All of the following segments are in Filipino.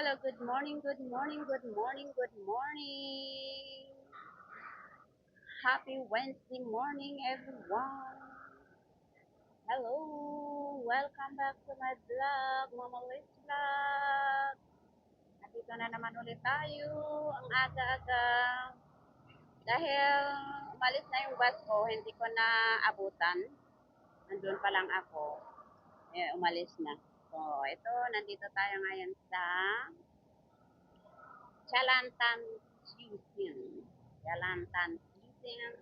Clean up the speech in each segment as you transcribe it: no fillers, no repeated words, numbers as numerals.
Hello, good morning, good morning, good morning, good morning. Happy Wednesday morning, everyone. Hello, welcome back to my vlog, Mama Liz Vlog. Nandito na naman ulit tayo, ang aga-aga. Dahil umalis na yung bus ko, hindi ko na abutan. Nandun pa lang ako, umalis na. So, ito, nandito tayo ngayon sa Chalantan Fusion. Chalantan Fusion.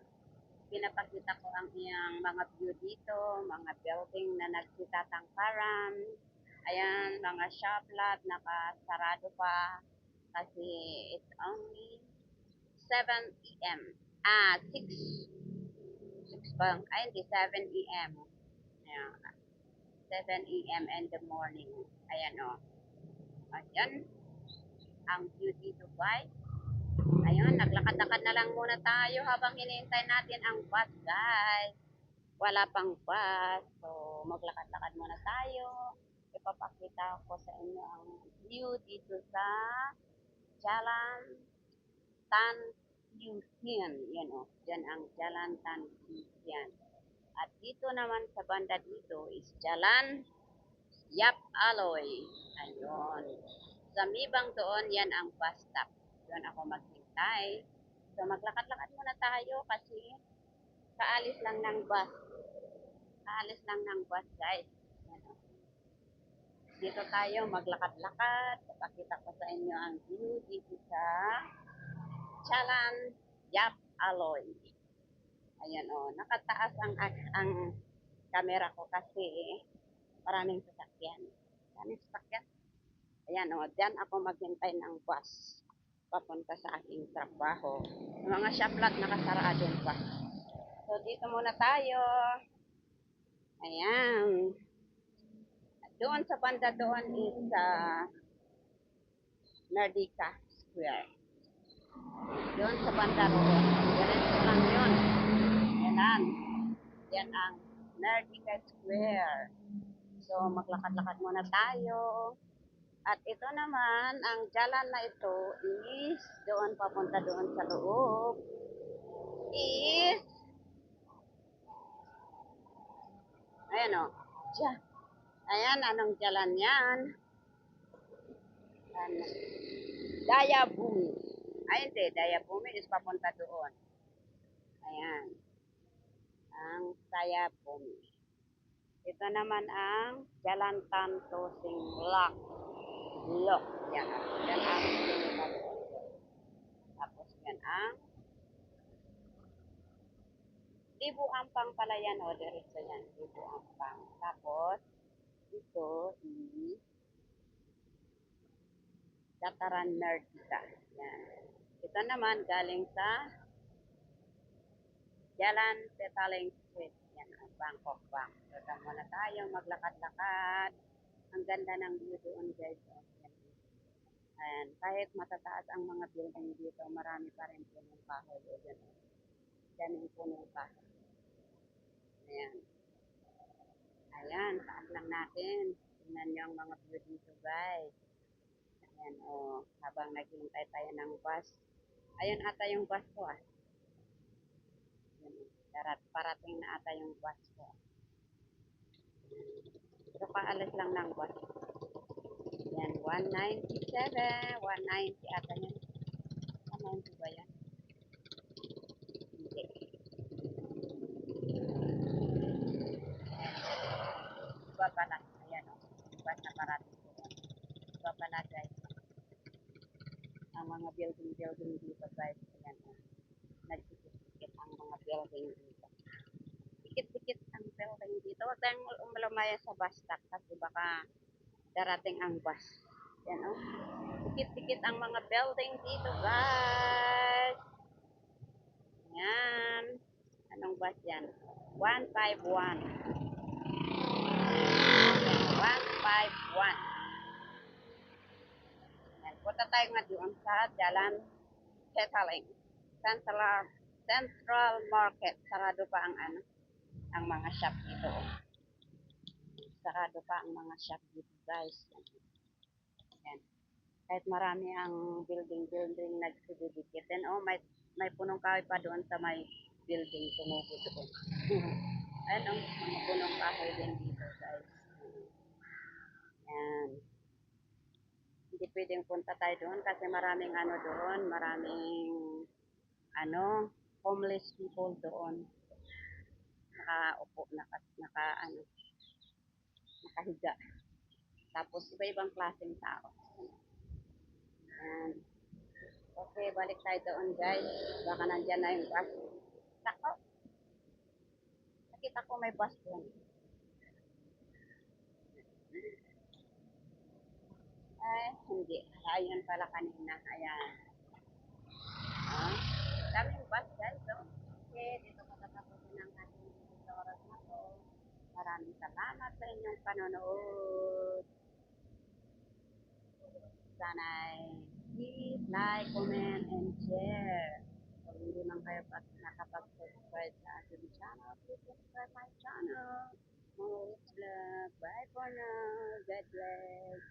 Pinapakita ko ang iyang mga view dito, mga building na nagsitatangkaran. Ayan, mga shop lot, nakasarado pa. Kasi it's only 7 a.m. 6. 6 ba? Ay, hindi, 7 a.m. Ayan, 7 a.m. in the morning. Ayan o. Ayan, ang view dito guys. Ayun, naglakad-lakad na lang muna tayo habang hinihintay natin ang bus, guys. Wala pang bus. So, maglakad-lakad muna tayo. Ipapakita ko sa inyo ang view dito sa Jalan Tan Yusian. Yan o. Yan ang Jalan Tan Yusian. At dito naman sa banda dito is Jalan Yap Aloy. Ayun. Sa Mibang doon, yan ang bus stop. Doon ako maghintay. So, maglakad-lakad muna tayo kasi kaalis lang ng bus. Kaalis lang ng bus, guys. Yan. Dito tayo maglakad-lakad. Papakita ko sa inyo ang view dito sa Chalan Yap Aloy. Ayan o, nakataas ang camera ko kasi maraming sasakyan. Maraming sasakyan. Ayan o, dyan ako maghintay ng bus papunta sa aking trabaho. Yung mga shop lot nakasarado pa. So, dito muna tayo. Ayan. Doon sa banda doon is Merdeka Square. Doon sa banda roon. Diretso lang yun. Yan. Yan ang Merdeka Square. So, maglakad-lakad muna tayo. At ito naman, ang jalan na ito is doon papunta doon sa loob is ayan o. Ayan, anong jalan yan? Dayabumi. Ay, hindi. Dayabumi is papunta doon. Ayan. Ang Dayabumi. Ito naman ang Jalan Tanto Singlak. Lok. Yan. Yan ang pinita doon. Tapos yan ang Libu Ampang pala yan. O, diretso yan. Libu Ampang. Tapos, ito is Dataran Merdeka. Yan. Ito naman galing sa Jalan Petaling Street. Yan ang Bangkok Bank. So, muna tayo maglakad-lakad. Ang ganda ng view doon, guys. Ayan. Kahit matataas ang mga building dito, marami pa rin punong kahoy. Daming punong kahoy. Ayan. Ayan. Taas lang natin. Tingnan nyo ang mga view dito, guys. Ayan, o. Habang naghihintay tayo ng bus. Ayun ata yung bus ko, ah. Parating na ata yung bus ko. So, paalis lang ng bus. Yan, 197. 190 ata yan. 190 ba yan? Hindi. Iba pala. Ayan o. Bus na parating ko. Iba pala, guys. Ang mga building dito, guys. Ayan o. Nagsikit-sikit ang mga building dito. Sikit-sikit ang building dito. Huwag tayong umalumaya sa bus stop kasi baka darating ang bus. Yan o. Sikit-sikit ang mga building dito, guys. Yan. Anong bus yan? 151. 151. Yan. Punta tayo nga doon sa Jalan Petaling. Central Market. Sarado pa ang mga shop dito. Sarado pa ang mga shop dito, guys. Yan. Kahit marami ang building-building nagsididikit. And oh, may punong kahoy pa doon sa may building tumubo doon. Ano, mga punong kahoy din dito, guys. And hindi pwedeng punta tayo doon kasi maraming ano doon, maraming ano, homeless people doon. Nakaupo, ano, nakahiga. Tapos iba-ibang klaseng tao. And, okay, balik tayo doon guys. Baka nandyan na yung bus. Nako, nakita ko may bus doon. Ay, hindi. Ayun pala kanina. Ayan. Ah, daming bus guys. Oh. Okay, dito ko tatapusin ang ating oras na to. Maraming salamat sa inyong panonood. Sana'y please like, comment, and share. Kung hindi man kayo nakapag-subscribe sa ating channel, please subscribe my channel. Moritz Vlog. Bye for now. God bless.